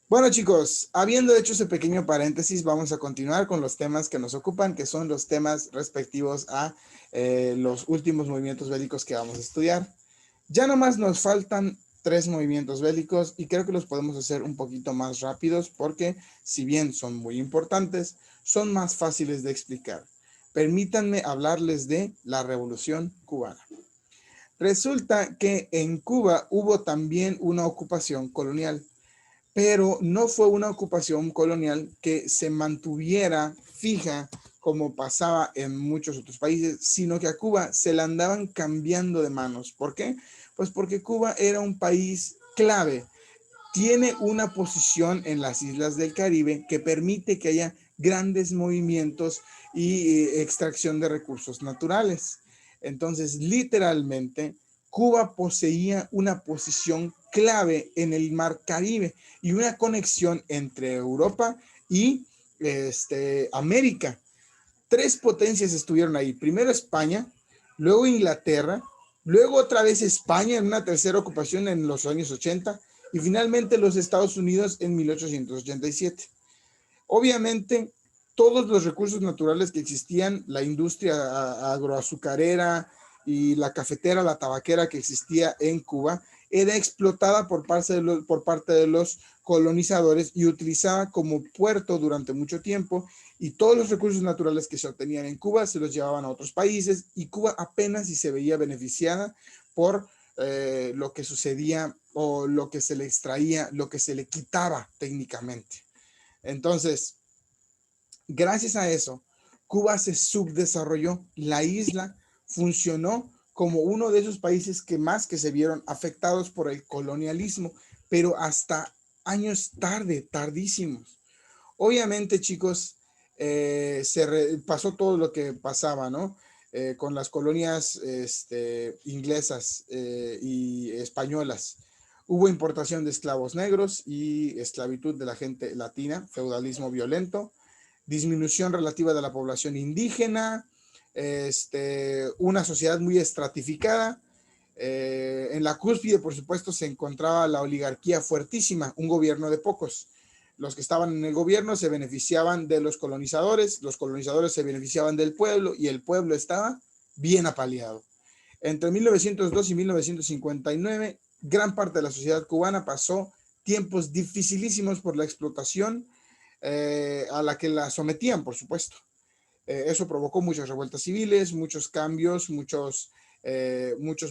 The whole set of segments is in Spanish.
Bueno, chicos, habiendo hecho ese pequeño paréntesis, vamos a continuar con los temas que nos ocupan, que son los temas respectivos a los últimos movimientos bélicos que vamos a estudiar. Ya nomás nos faltan 3 movimientos bélicos y creo que los podemos hacer un poquito más rápidos porque, si bien son muy importantes, son más fáciles de explicar. Permítanme hablarles de la Revolución Cubana. Resulta que en Cuba hubo también una ocupación colonial, pero no fue una ocupación colonial que se mantuviera fija como pasaba en muchos otros países, sino que a Cuba se la andaban cambiando de manos. ¿Por qué? Pues porque Cuba era un país clave, tiene una posición en las islas del Caribe que permite que haya grandes movimientos y extracción de recursos naturales. Entonces, literalmente, Cuba poseía una posición clave en el mar Caribe y una conexión entre Europa y América. 3 potencias estuvieron ahí. Primero España, luego Inglaterra, luego otra vez España en una tercera ocupación en los años 80 y finalmente los Estados Unidos en 1887. Obviamente, todos los recursos naturales que existían, la industria agroazucarera y la cafetera, la tabaquera que existía en Cuba, era explotada por parte de los colonizadores y utilizada como puerto durante mucho tiempo, y todos los recursos naturales que se obtenían en Cuba se los llevaban a otros países y Cuba apenas si se veía beneficiada por lo que sucedía o lo que se le extraía, lo que se le quitaba técnicamente. Entonces, gracias a eso, Cuba se subdesarrolló. La isla funcionó como uno de esos países que se vieron afectados por el colonialismo, pero hasta años tardísimos. Obviamente, chicos, pasó todo lo que pasaba, ¿no? Con las colonias inglesas y españolas. Hubo importación de esclavos negros y esclavitud de la gente latina, feudalismo violento, disminución relativa de la población indígena, una sociedad muy estratificada. En la cúspide, por supuesto, se encontraba la oligarquía fuertísima, un gobierno de pocos. Los que estaban en el gobierno se beneficiaban de los colonizadores se beneficiaban del pueblo y el pueblo estaba bien apaleado. Entre 1902 y 1959, gran parte de la sociedad cubana pasó tiempos dificilísimos por la explotación a la que la sometían, por supuesto. Eso provocó muchas revueltas civiles, muchos cambios, muchos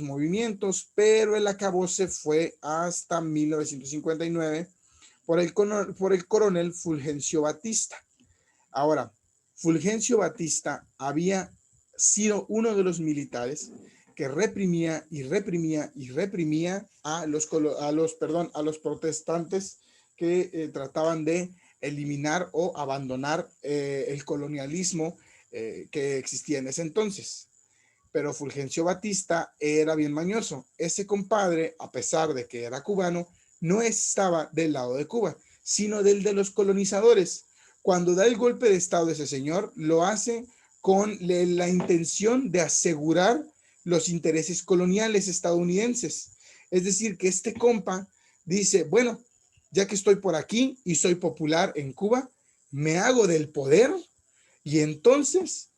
movimientos, pero el acabose fue hasta 1959 por el coronel Fulgencio Batista. Ahora, Fulgencio Batista había sido uno de los militares que reprimía y reprimía y reprimía a los protestantes que trataban de eliminar o abandonar el colonialismo que existía en ese entonces. Pero Fulgencio Batista era bien mañoso. Ese compadre, a pesar de que era cubano, no estaba del lado de Cuba, sino del de los colonizadores. Cuando da el golpe de estado de ese señor, lo hace con la intención de asegurar los intereses coloniales estadounidenses. Es decir, que este compa dice, bueno, ya que estoy por aquí y soy popular en Cuba, me hago del poder y entonces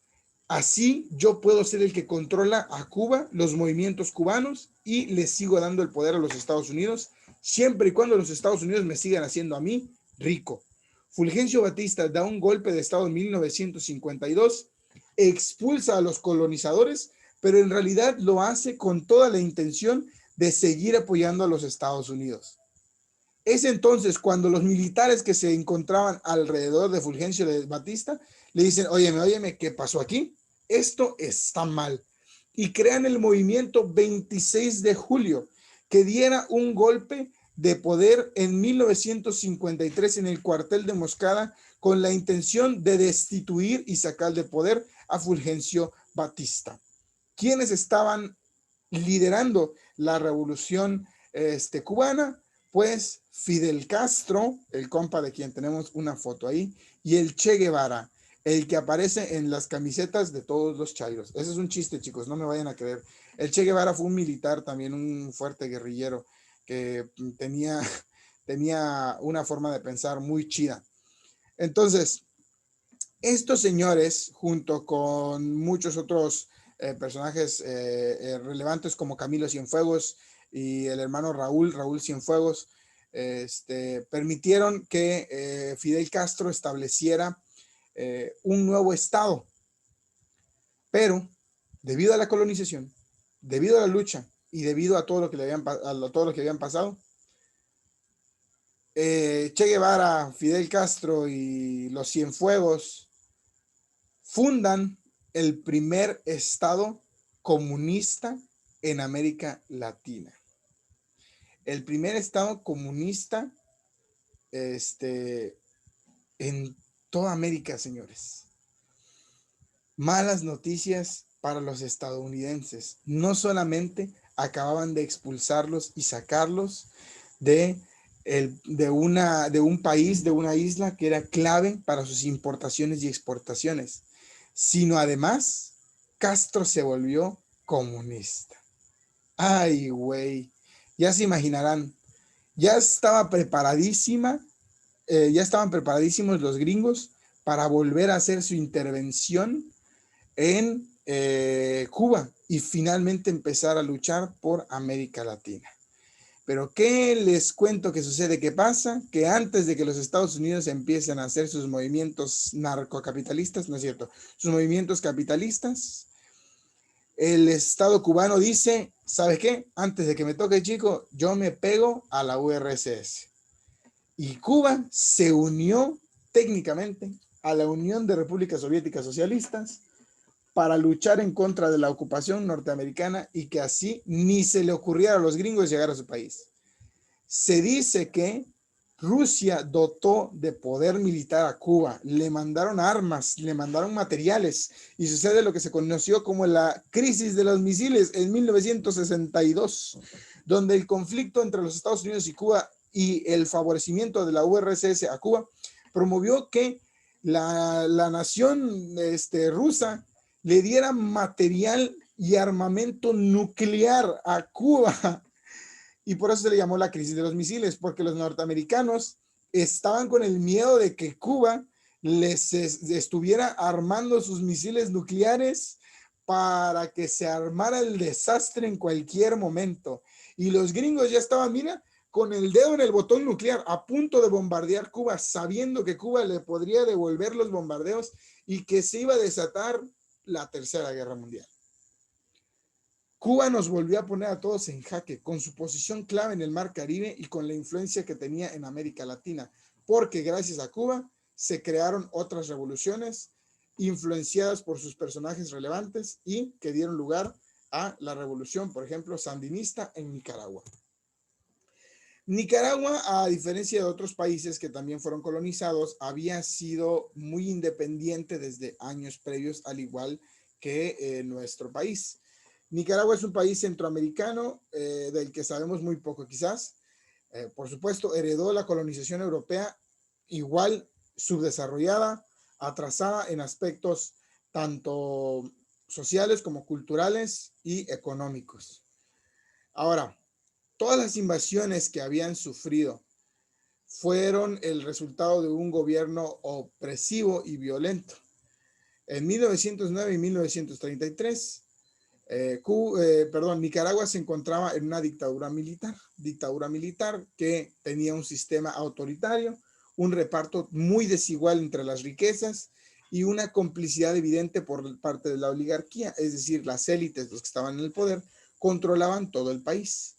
así yo puedo ser el que controla a Cuba, los movimientos cubanos, y le sigo dando el poder a los Estados Unidos, siempre y cuando los Estados Unidos me sigan haciendo a mí rico. Fulgencio Batista da un golpe de Estado en 1952, expulsa a los colonizadores, pero en realidad lo hace con toda la intención de seguir apoyando a los Estados Unidos. Es entonces cuando los militares que se encontraban alrededor de Fulgencio de Batista le dicen, óyeme, ¿qué pasó aquí? Esto está mal. Y crean el movimiento 26 de julio, que diera un golpe de poder en 1953 en el cuartel de Moscada con la intención de destituir y sacar de poder a Fulgencio Batista. ¿Quiénes estaban liderando la revolución cubana? Pues Fidel Castro, el compa de quien tenemos una foto ahí, y el Che Guevara, el que aparece en las camisetas de todos los chairos. Ese es un chiste, chicos, no me vayan a creer. El Che Guevara fue un militar, también un fuerte guerrillero, que tenía una forma de pensar muy chida. Entonces, estos señores, junto con muchos otros personajes relevantes como Camilo Cienfuegos y el hermano Raúl Cienfuegos, permitieron que Fidel Castro estableciera un nuevo estado. Pero, debido a la colonización, debido a la lucha y debido a todo lo que habían pasado, Che Guevara, Fidel Castro y los Cienfuegos fundan el primer estado comunista en América Latina. El primer estado comunista en toda América, señores. Malas noticias para los estadounidenses. No solamente acababan de expulsarlos y sacarlos de un país, de una isla que era clave para sus importaciones y exportaciones, sino además Castro se volvió comunista. Ay, güey, ya se imaginarán, ya estaban preparadísimos los gringos para volver a hacer su intervención en Cuba y finalmente empezar a luchar por América Latina. Pero ¿qué les cuento que sucede? ¿Qué pasa? Que antes de que los Estados Unidos empiecen a hacer sus movimientos narcocapitalistas, no es cierto, sus movimientos capitalistas, el Estado cubano dice, ¿sabes qué? Antes de que me toque, chico, yo me pego a la URSS. Y Cuba se unió técnicamente a la Unión de Repúblicas Soviéticas Socialistas para luchar en contra de la ocupación norteamericana y que así ni se le ocurriera a los gringos llegar a su país. Se dice que Rusia dotó de poder militar a Cuba, le mandaron armas, le mandaron materiales y sucede lo que se conoció como la crisis de los misiles en 1962, donde el conflicto entre los Estados Unidos y Cuba y el favorecimiento de la URSS a Cuba promovió que la nación rusa le diera material y armamento nuclear a Cuba. Y por eso se le llamó la crisis de los misiles, porque los norteamericanos estaban con el miedo de que Cuba les estuviera armando sus misiles nucleares para que se armara el desastre en cualquier momento. Y los gringos ya estaban, mira, con el dedo en el botón nuclear, a punto de bombardear Cuba, sabiendo que Cuba le podría devolver los bombardeos y que se iba a desatar la Tercera Guerra Mundial. Cuba nos volvió a poner a todos en jaque con su posición clave en el Mar Caribe y con la influencia que tenía en América Latina, porque gracias a Cuba se crearon otras revoluciones influenciadas por sus personajes relevantes y que dieron lugar a la revolución, por ejemplo, sandinista en Nicaragua. Nicaragua, a diferencia de otros países que también fueron colonizados, había sido muy independiente desde años previos, al igual que nuestro país. Nicaragua es un país centroamericano del que sabemos muy poco quizás. Por supuesto, heredó la colonización europea igual subdesarrollada, atrasada en aspectos tanto sociales como culturales y económicos. Ahora, todas las invasiones que habían sufrido fueron el resultado de un gobierno opresivo y violento. En 1909 y 1933, Nicaragua se encontraba en una dictadura militar que tenía un sistema autoritario, un reparto muy desigual entre las riquezas y una complicidad evidente por parte de la oligarquía, es decir, las élites, los que estaban en el poder, controlaban todo el país.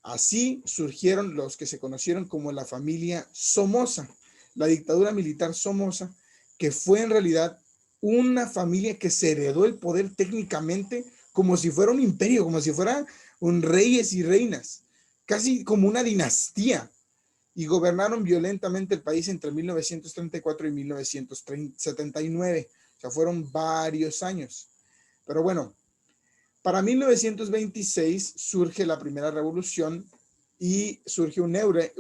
Así surgieron los que se conocieron como la familia Somoza, la dictadura militar Somoza, que fue en realidad una familia que se heredó el poder técnicamente como si fuera un imperio, como si fuera un reyes y reinas, casi como una dinastía, y gobernaron violentamente el país entre 1934 y 1979, o sea, fueron varios años. Pero bueno, para 1926 surge la primera revolución y surge un héroe,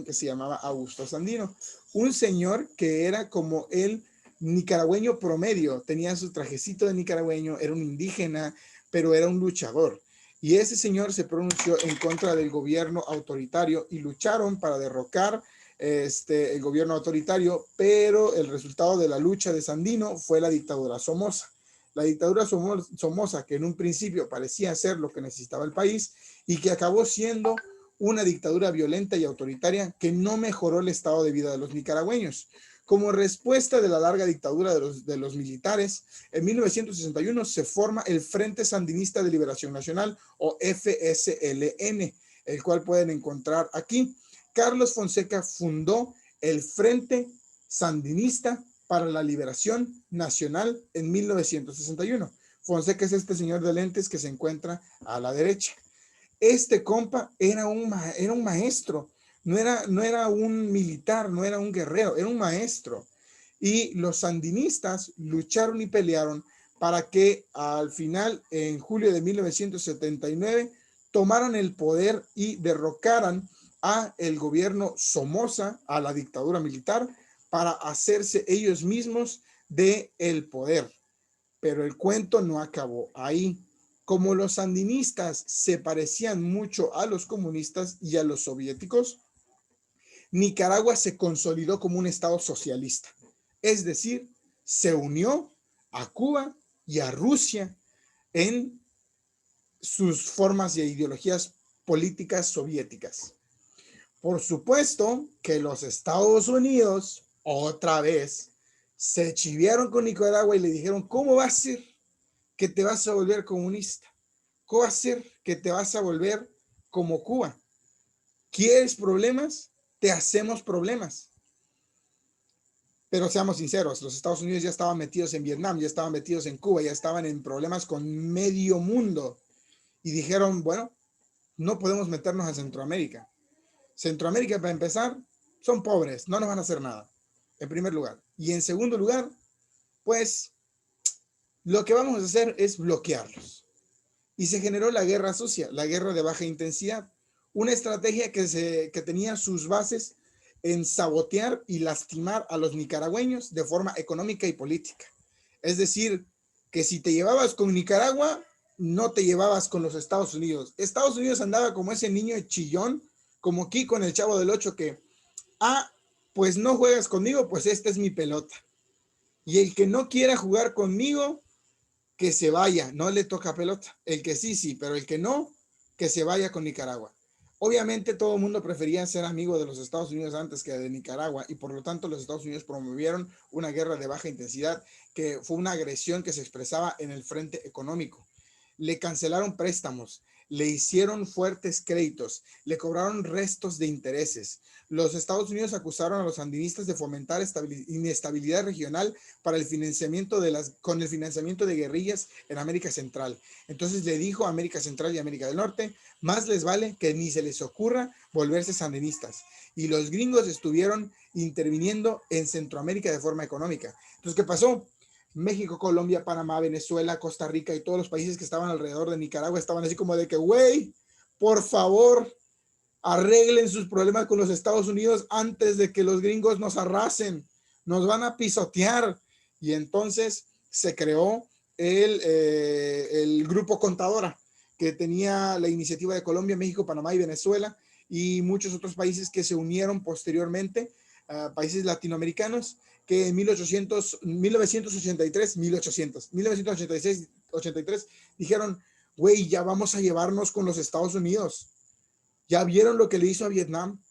que se llamaba Augusto Sandino, un señor que era como el nicaragüeño promedio, tenía su trajecito de nicaragüeño, era un indígena, pero era un luchador. y ese señor se pronunció en contra del gobierno autoritario y lucharon para derrocar el gobierno autoritario, pero el resultado de la lucha de Sandino fue la dictadura Somoza. La dictadura Somoza, que en un principio parecía ser lo que necesitaba el país y que acabó siendo una dictadura violenta y autoritaria que no mejoró el estado de vida de los nicaragüeños. Como respuesta de la larga dictadura de los militares, en 1961 se forma el Frente Sandinista de Liberación Nacional, o FSLN, el cual pueden encontrar aquí. Carlos Fonseca fundó el Frente Sandinista para la Liberación Nacional en 1961. Fonseca es este señor de lentes que se encuentra a la derecha. Este compa era un maestro, no era un militar, no era un guerrero, era un maestro. Y los sandinistas lucharon y pelearon para que al final, en julio de 1979, tomaran el poder y derrocaran a el gobierno Somoza, a la dictadura militar, para hacerse ellos mismos del poder. Pero el cuento no acabó ahí. Como los sandinistas se parecían mucho a los comunistas y a los soviéticos, Nicaragua se consolidó como un estado socialista. Es decir, se unió a Cuba y a Rusia en sus formas y ideologías políticas soviéticas. Por supuesto que los Estados Unidos, otra vez, se chiviaron con Nicaragua y le dijeron, ¿cómo va a ser que te vas a volver comunista? ¿Cómo va a ser que te vas a volver como Cuba? ¿Quieres problemas? Te hacemos problemas. Pero seamos sinceros, los Estados Unidos ya estaban metidos en Vietnam, ya estaban metidos en Cuba, ya estaban en problemas con medio mundo. Y dijeron, bueno, no podemos meternos a Centroamérica. Centroamérica, para empezar, son pobres, no nos van a hacer nada, en primer lugar. Y en segundo lugar, pues, lo que vamos a hacer es bloquearlos. Y se generó la guerra sucia, la guerra de baja intensidad, una estrategia que tenía sus bases en sabotear y lastimar a los nicaragüeños de forma económica y política. Es decir, que si te llevabas con Nicaragua, no te llevabas con los Estados Unidos. Estados Unidos andaba como ese niño chillón, como aquí con el Chavo del Ocho, que, pues no juegas conmigo, pues esta es mi pelota. Y el que no quiera jugar conmigo, que se vaya, no le toca pelota. El que sí, sí, pero el que no, que se vaya con Nicaragua. Obviamente todo el mundo prefería ser amigo de los Estados Unidos antes que de Nicaragua y por lo tanto los Estados Unidos promovieron una guerra de baja intensidad que fue una agresión que se expresaba en el frente económico. Le cancelaron préstamos, le hicieron fuertes créditos, le cobraron restos de intereses. Los Estados Unidos acusaron a los sandinistas de fomentar inestabilidad regional para el financiamiento con el financiamiento de guerrillas en América Central. Entonces le dijo a América Central y América del Norte, más les vale que ni se les ocurra volverse sandinistas. Y los gringos estuvieron interviniendo en Centroamérica de forma económica. Entonces, ¿qué pasó? México, Colombia, Panamá, Venezuela, Costa Rica y todos los países que estaban alrededor de Nicaragua estaban así como de que, güey, por favor, arreglen sus problemas con los Estados Unidos antes de que los gringos nos arrasen, nos van a pisotear. Y entonces se creó el grupo Contadora, que tenía la iniciativa de Colombia, México, Panamá y Venezuela, y muchos otros países que se unieron posteriormente, países latinoamericanos, que en 1986 dijeron, güey, ya vamos a llevarnos con los Estados Unidos. Ya vieron lo que le hizo a Vietnam.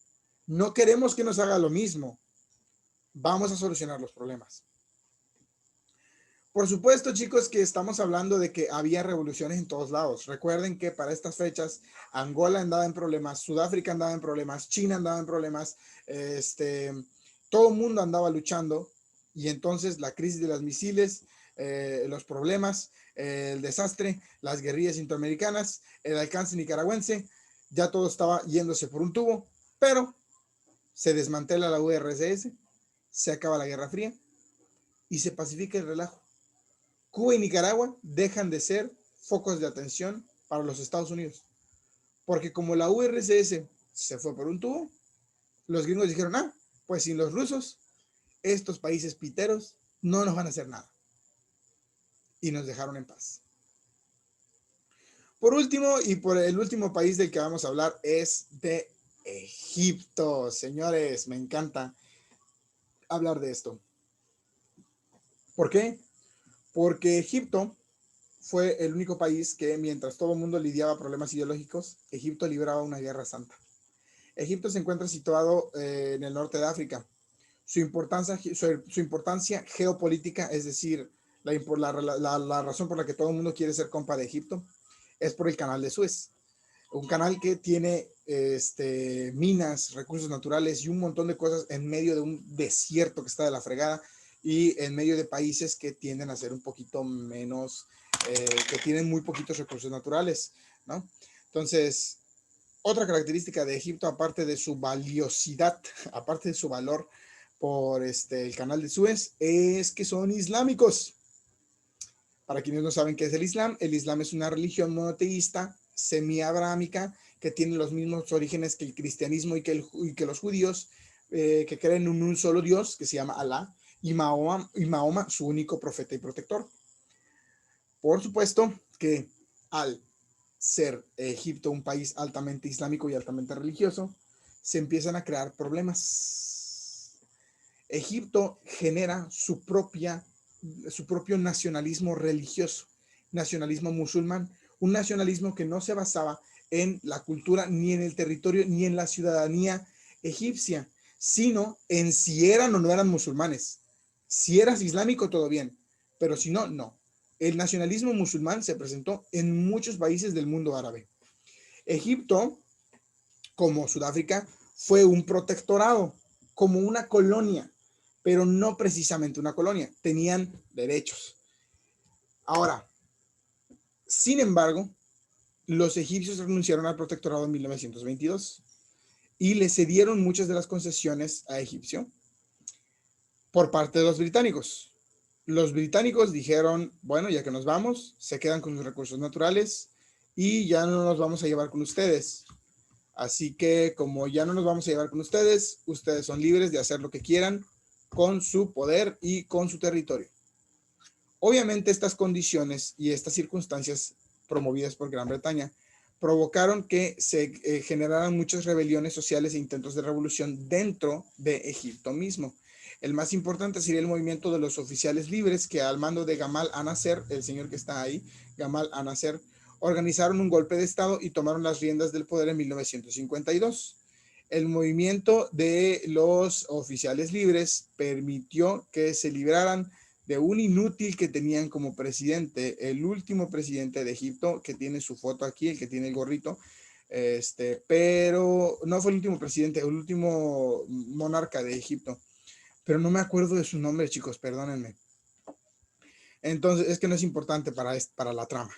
No queremos que nos haga lo mismo. Vamos a solucionar los problemas. Por supuesto, chicos, que estamos hablando de que había revoluciones en todos lados. Recuerden que para estas fechas Angola andaba en problemas, Sudáfrica andaba en problemas, China andaba en problemas, todo el mundo andaba luchando y entonces la crisis de los misiles, los problemas, el desastre, las guerrillas interamericanas, el alcance nicaragüense, ya todo estaba yéndose por un tubo, pero se desmantela la URSS, se acaba la Guerra Fría y se pacifica el relajo. Cuba y Nicaragua dejan de ser focos de atención para los Estados Unidos. Porque como la URSS se fue por un tubo, los gringos dijeron, pues sin los rusos, estos países piteros no nos van a hacer nada. Y nos dejaron en paz. Por último, y por el último país del que vamos a hablar es de Egipto. Señores, me encanta hablar de esto. ¿Por qué? Porque Egipto fue el único país que, mientras todo el mundo lidiaba problemas ideológicos, Egipto libraba una guerra santa. Egipto se encuentra situado en el norte de África. Su importancia geopolítica, es decir, la razón por la que todo el mundo quiere ser compa de Egipto, es por el canal de Suez. Un canal que tiene minas, recursos naturales y un montón de cosas en medio de un desierto que está de la fregada y en medio de países que tienden a ser un poquito menos, que tienen muy poquitos recursos naturales, ¿no? Entonces, otra característica de Egipto, aparte de su valiosidad, aparte de su valor por el canal de Suez, es que son islámicos. Para quienes no saben qué es el Islam es una religión monoteísta, semi-abrámica, que tiene los mismos orígenes que el cristianismo y que los judíos, que creen en un solo Dios, que se llama Alá, y Mahoma, su único profeta y protector. Por supuesto que al ser Egipto un país altamente islámico y altamente religioso, se empiezan a crear problemas. Egipto genera su propio nacionalismo religioso, nacionalismo musulmán, un nacionalismo que no se basaba en la cultura, ni en el territorio, ni en la ciudadanía egipcia, sino en si eran o no eran musulmanes. Si eras islámico, todo bien, pero si no, no. El nacionalismo musulmán se presentó en muchos países del mundo árabe. Egipto, como Sudáfrica, fue un protectorado, como una colonia, pero no precisamente una colonia, tenían derechos. Ahora, sin embargo, los egipcios renunciaron al protectorado en 1922 y le cedieron muchas de las concesiones a Egipcio por parte de los británicos. Los británicos dijeron, bueno, ya que nos vamos, se quedan con los recursos naturales y ya no nos vamos a llevar con ustedes. Así que como ya no nos vamos a llevar con ustedes, ustedes son libres de hacer lo que quieran con su poder y con su territorio. Obviamente estas condiciones y estas circunstancias promovidas por Gran Bretaña provocaron que se generaran muchas rebeliones sociales e intentos de revolución dentro de Egipto mismo. El más importante sería el movimiento de los oficiales libres que al mando de Gamal Nasser, el señor que está ahí, Gamal Nasser, organizaron un golpe de estado y tomaron las riendas del poder en 1952. El movimiento de los oficiales libres permitió que se libraran de un inútil que tenían como presidente, el último presidente de Egipto, que tiene su foto aquí, el que tiene el gorrito, pero no fue el último presidente, el último monarca de Egipto, pero no me acuerdo de su nombre, chicos, perdónenme. Entonces, es que no es importante para la trama.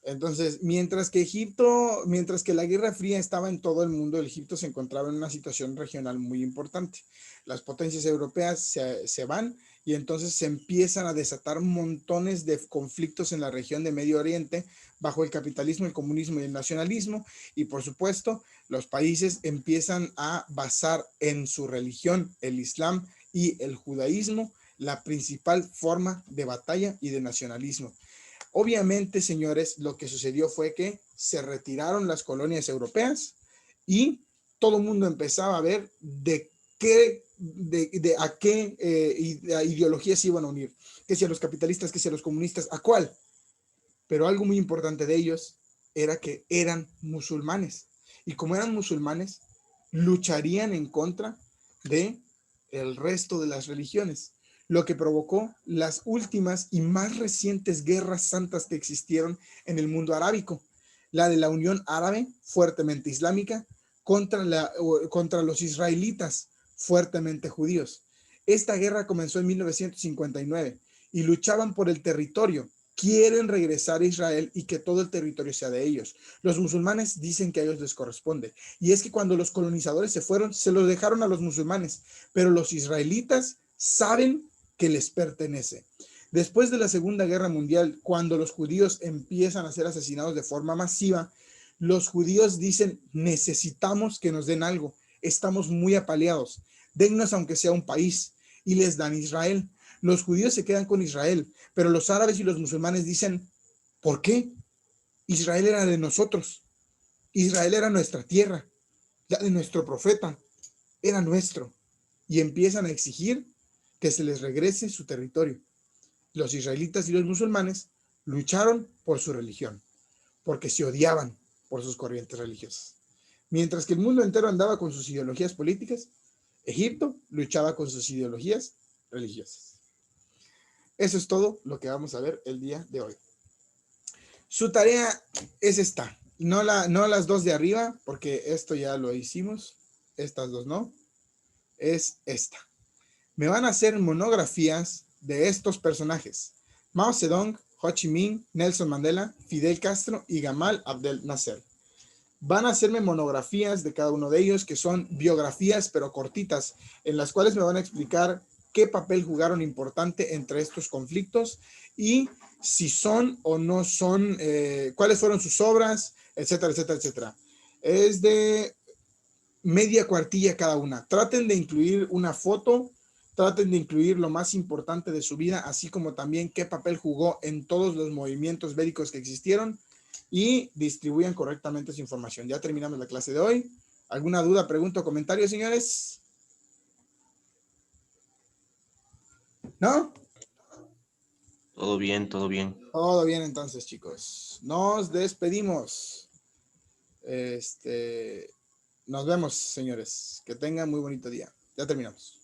Entonces, mientras que la Guerra Fría estaba en todo el mundo, el Egipto se encontraba en una situación regional muy importante. Las potencias europeas se van y entonces se empiezan a desatar montones de conflictos en la región de Medio Oriente bajo el capitalismo, el comunismo y el nacionalismo. Y por supuesto, los países empiezan a basar en su religión, el Islam y el judaísmo, la principal forma de batalla y de nacionalismo. Obviamente, señores, lo que sucedió fue que se retiraron las colonias europeas y todo el mundo empezaba a ver a qué ideologías se iban a unir, que si a los capitalistas, que si a los comunistas, ¿a cuál? Pero algo muy importante de ellos era que eran musulmanes. Y como eran musulmanes, lucharían en contra de el resto de las religiones, lo que provocó las últimas y más recientes guerras santas que existieron en el mundo arábico, la de la Unión Árabe, fuertemente islámica, contra los israelitas, fuertemente judíos. Esta guerra comenzó en 1959 y luchaban por el territorio. Quieren regresar a Israel y que todo el territorio sea de ellos. Los musulmanes dicen que a ellos les corresponde. Y es que cuando los colonizadores se fueron, se los dejaron a los musulmanes, pero los israelitas saben que les pertenece. Después de la Segunda Guerra Mundial, cuando los judíos empiezan a ser asesinados de forma masiva, los judíos dicen, necesitamos que nos den algo. Estamos muy apaleados. Dennos aunque sea un país. Y les dan Israel. Los judíos se quedan con Israel, pero los árabes y los musulmanes dicen, ¿por qué? Israel era de nosotros. Israel era nuestra tierra. La de nuestro profeta era nuestro. Y empiezan a exigir que se les regrese su territorio. Los israelitas y los musulmanes lucharon por su religión, porque se odiaban por sus corrientes religiosas. Mientras que el mundo entero andaba con sus ideologías políticas, Egipto luchaba con sus ideologías religiosas. Eso es todo lo que vamos a ver el día de hoy. Su tarea es esta, no las dos de arriba, porque esto ya lo hicimos, estas dos no, es esta. Me van a hacer monografías de estos personajes: Mao Zedong, Ho Chi Minh, Nelson Mandela, Fidel Castro y Gamal Abdel Nasser. Van a hacerme monografías de cada uno de ellos, que son biografías pero cortitas, en las cuales me van a explicar qué papel jugaron importante entre estos conflictos y si son o no son, cuáles fueron sus obras, etcétera, etcétera, etcétera. Es de media cuartilla cada una. Traten de incluir una foto, traten de incluir lo más importante de su vida, así como también qué papel jugó en todos los movimientos bélicos que existieron, y distribuyan correctamente su información. Ya terminamos la clase de hoy. ¿Alguna duda, pregunta o comentario, señores? ¿No? Todo bien, todo bien. Todo bien entonces, chicos. Nos despedimos. Nos vemos, señores. Que tengan muy bonito día. Ya terminamos.